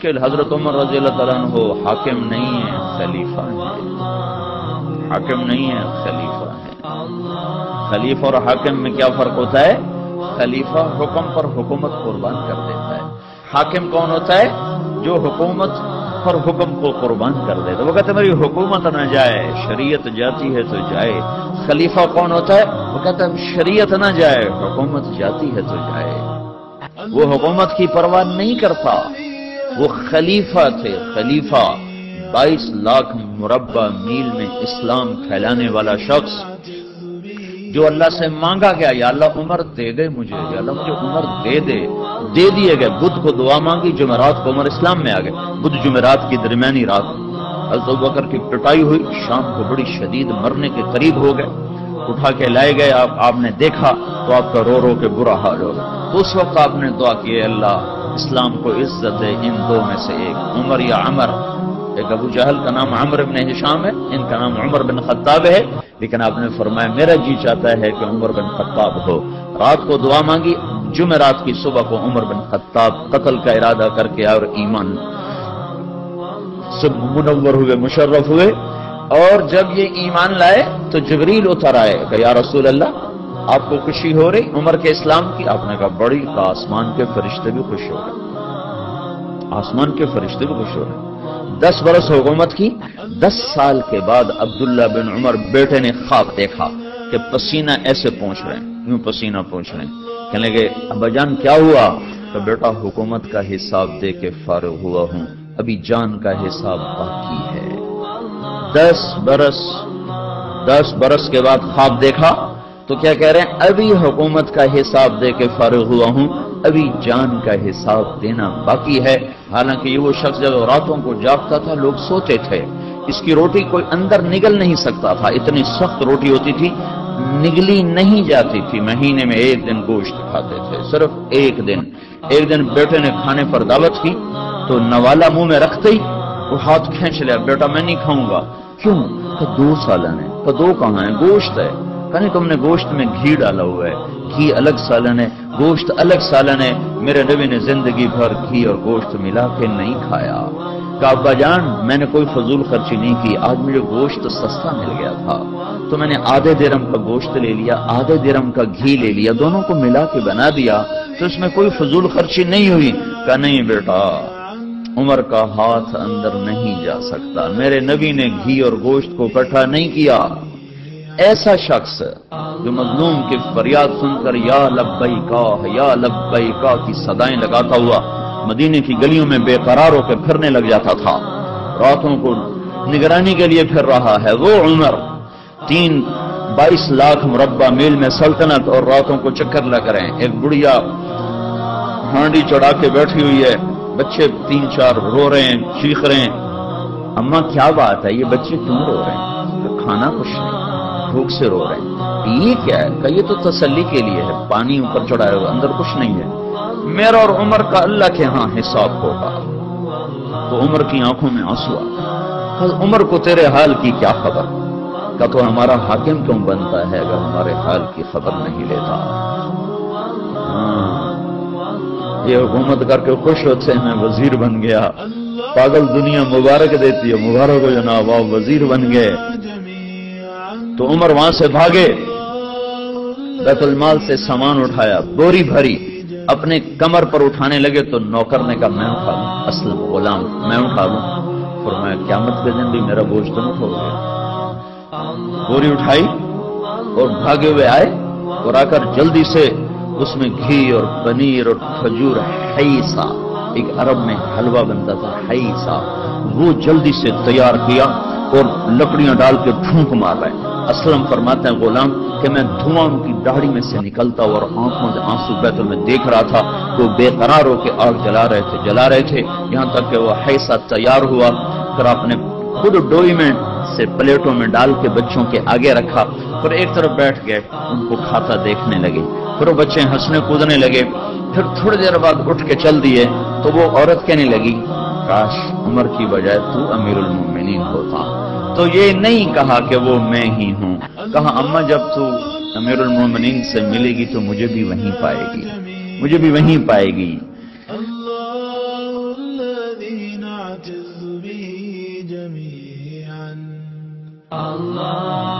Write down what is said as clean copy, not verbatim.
کہ حضرت عمر رضی اللہ تعالیٰ عنہ حاکم نہیں ہے، خلیفہ ہے۔ حاکم نہیں ہے، خلیفہ ہے۔ خلیفہ اور حاکم میں کیا فرق ہوتا ہے؟ خلیفہ حکم پر حکومت قربان کر دیتا ہے، حاکم کون ہوتا ہے؟ جو حکومت پر حکم کو قربان کر دیتا ہے۔ وہ کہتے ہیں میری حکومت نہ جائے، شریعت جاتی ہے تو جائے۔ خلیفہ کون ہوتا ہے؟ وہ کہتا ہے شریعت نہ جائے، حکومت جاتی ہے تو جائے۔ وہ حکومت کی پرواہ نہیں کرتا، وہ خلیفہ تھے۔ خلیفہ 22 لاکھ مربع میل میں اسلام پھیلانے والا شخص، جو اللہ سے مانگا گیا یا اللہ عمر دے دے مجھے، یا اللہ مجھے عمر دے دے، دے دیے گئے۔ بدھ کو دعا مانگی، جمعرات کو عمر اسلام میں آ گئے۔ بدھ جمعرات کی درمیانی رات حضرت ابوبکر کی پٹائی ہوئی، شام کو بڑی شدید مرنے کے قریب ہو گئے، اٹھا کے لائے گئے۔ آپ نے دیکھا تو آپ کا رو رو کے برا حال ہو گیا۔ تو اس وقت آپ نے دعا کی ہے اللہ اسلام کو عزت ہے، ان دو میں سے ایک، عمر یا عمر۔ ایک ابو جہل کا نام عمر بن ہشام ہے، ان کا نام عمر بن خطاب ہے، لیکن آپ نے فرمایا میرا جی چاہتا ہے کہ عمر بن خطاب ہو۔ رات کو دعا مانگی، جمعرات کی صبح کو عمر بن خطاب قتل کا ارادہ کر کے اور ایمان سب منور ہوئے، مشرف ہوئے۔ اور جب یہ ایمان لائے تو جبریل اتر آئے کہ یا رسول اللہ آپ کو خوشی ہو رہی عمر کے اسلام کی؟ آپ نے کہا بڑی، کہ آسمان کے فرشتے بھی خوش ہو رہے، آسمان کے فرشتے بھی خوش ہو رہے۔ 10 برس حکومت کی، 10 سال کے بعد عبداللہ بن عمر بیٹے نے خواب دیکھا کہ پسینہ ایسے پہنچ رہے ہیں، یوں پسینہ پہنچ رہے ہیں۔ کہنے لگے ابا جان کیا ہوا؟ کہ بیٹا حکومت کا حساب دے کے فارغ ہوا ہوں، ابھی جان کا حساب باقی ہے۔ 10 برس کے بعد خواب دیکھا تو کیا کہہ رہے ہیں؟ ابھی حکومت کا حساب دے کے فارغ ہوا ہوں، ابھی جان کا حساب دینا باقی ہے۔ حالانکہ یہ وہ شخص جب راتوں کو جاگتا تھا لوگ سوتے تھے، اس کی روٹی کوئی اندر نگل نہیں سکتا تھا، اتنی سخت روٹی ہوتی تھی، نگلی نہیں جاتی تھی۔ مہینے میں 1 دن گوشت کھاتے تھے، صرف 1 دن۔ ایک دن بیٹے نے کھانے پر دعوت کی تو نوالا منہ میں رکھتے ہی وہ ہاتھ کھینچ لیا، بیٹا میں نہیں کھاؤں گا۔ کیوں؟ کہ 2 سالن ہے۔ کہ 2 کہاں ہے؟ گوشت ہے۔ کہنے تم نے گوشت میں گھی ڈالا ہوا ہے، گھی الگ سالن ہے، گوشت الگ سالن ہے۔ میرے نبی نے زندگی بھر گھی اور گوشت ملا کے نہیں کھایا۔ کہ ابا جان میں نے کوئی فضول خرچی نہیں کی، آج مجھے گوشت سستا مل گیا تھا تو میں نے آدھے درہم کا گوشت لے لیا، آدھے درہم کا گھی لے لیا، دونوں کو ملا کے بنا دیا، تو اس میں کوئی فضول خرچی نہیں ہوئی۔ کہ نہیں بیٹا، عمر کا ہاتھ اندر نہیں جا سکتا، میرے نبی نے گھی اور گوشت کو اکٹھا نہیں کیا۔ ایسا شخص جو مظلوم کی فریاد سن کر یا لبیکا کی صدائیں لگاتا ہوا مدینے کی گلیوں میں بے قرار ہو کے پھرنے لگ جاتا تھا، راتوں کو نگرانی کے لیے پھر رہا ہے، وہ عمر 22 لاکھ مربع میل میں سلطنت اور راتوں کو چکر لگ رہے ہیں۔ ایک بڑھیا ہانڈی چڑھا کے بیٹھی ہوئی ہے، بچے 3-4 رو رہے ہیں، چیخ رہے ہیں۔ اماں کیا بات ہے، یہ بچے کیوں رو رہے ہیں؟ تو کھانا کچھ نہیں، بھوک سے رو رہے ہیں۔ یہ کیا ہے؟ کہ یہ تو تسلی کے لیے ہے، پانی اوپر چڑھایا ہوا، اندر کچھ نہیں ہے۔ میرا اور عمر کا اللہ کے ہاں حساب ہوگا۔ تو عمر کی آنکھوں میں آنسو آ گئے۔ عمر کو تیرے حال کی کیا خبر؟ کہ تو ہمارا حاکم کیوں بنتا ہے اگر ہمارے حال کی خبر نہیں لیتا؟ یہ حکومت کر کے خوش ہوتے ہیں میں وزیر بن گیا، پاگل دنیا مبارک دیتی ہے، مبارک ہو جناب آپ وزیر بن گئے۔ تو عمر وہاں سے بھاگے، بیت المال سے سامان اٹھایا، بوری بھری، اپنے کمر پر اٹھانے لگے تو نوکر نے کہا میں اٹھا لوں، اصل غلام میں اٹھا لوں۔ فرمایا قیامت کے دن بھی میرا بوجھ تم اٹھو گے۔ بوری اٹھائی اور بھاگے ہوئے آئے اور آ کر جلدی سے اس میں گھی اور پنیر اور کھجور، حیسا ایک عرب میں حلوہ بنتا تھا، حیسا، وہ جلدی سے تیار کیا اور لکڑیاں ڈال کے پھونک مار رہے۔ اسلم فرماتے ہیں غلام کہ میں دھواں ان کی داڑھی میں سے نکلتا اور آنکھوں سے آنسو بیت میں دیکھ رہا تھا، وہ بے قرار ہو کے آگ جلا رہے تھے یہاں تک کہ وہ حیسا تیار ہوا۔ پھر آپ نے خود ڈوئی میں سے پلیٹوں میں ڈال کے بچوں کے آگے رکھا، پھر ایک طرف بیٹھ گئے ان کو کھاتا دیکھنے لگے۔ پھر وہ بچے ہنسنے کودنے لگے۔ پھر تھوڑی دیر بعد اٹھ کے چل دیے تو وہ عورت کہنے لگی کاش عمر کی بجائے تو امیر المومنین ہوتا۔ تو یہ نہیں کہا کہ وہ میں ہی ہوں، کہا اماں جب تو امیر المومنین سے ملے گی تو مجھے بھی وہیں پائے گی، مجھے بھی وہیں پائے گی۔ واعتز به جميعا. الله